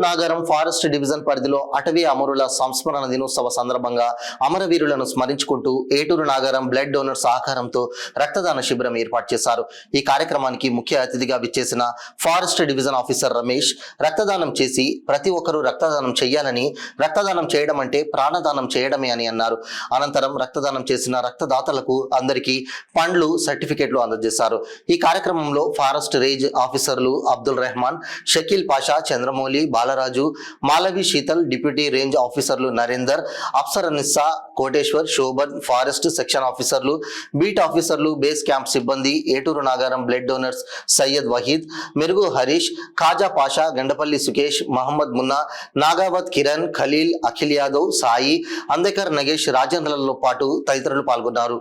Nagaram forest division పరిధిలో అటవీ అమరుల సంస్మరణ దినోత్సవ సందర్భంగా అమరవీరులను స్మరించుకుంటూ ఏటూరు నాగరం బ్లడ్ డోనర్ సహకారంతో రక్తదాన శిబిరం ఏర్పాటు చేశారు. ఈ కార్యక్రమానికి ముఖ్య అతిథిగా విచ్చేసిన ఫారెస్ట్ డివిజన్ ఆఫీసర్ రమేష్ రక్తదానం చేసి ప్రతి ఒక్కరూ రక్తదానం చేయాలని, రక్తదానం చేయడం అంటే ప్రాణదానం చేయడమే అని అన్నారు. అనంతరం రక్తదానం చేసిన రక్తదాతలకు అందరికీ పండ్లు, సర్టిఫికెట్లు అందజేశారు. ఈ కార్యక్రమంలో ఫారెస్ట్ రేంజ్ ఆఫీసర్లు అబ్దుల్ రెహమాన్, షకీల్ పాషా, చంద్రమౌళి, బాలరాజు, మాలవి శీతల్, డిప్యూటీ రేంజ్ ఆఫీసర్లు నరేందర్, అఫ్సర్ నిస్సా, కోటేశ్వర్, శోభన్, ఫారెస్ట్ సెక్షన్ ఆఫీసర్లు, బీట్ ఆఫీసర్లు, బేస్ క్యాంప్ సిబ్బంది, ఏటూరు నాగారం బ్లడ్ డోనర్స్ సయ్యద్ వహీద్, మెరుగు హరీష్, ఖాజా పాషా, గండపల్లి సుకేష్, మహమ్మద్ మున్నా, నాగావత్ కిరణ్, ఖలీల్, అఖిల్ యాదవ్, సాయి, అందేకర్ నగేష్, రాజేంద్రలతో పాటు తదితరులు పాల్గొన్నారు.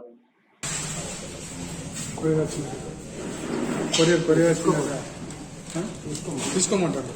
కొరియర్ తీసుకోమంటారు.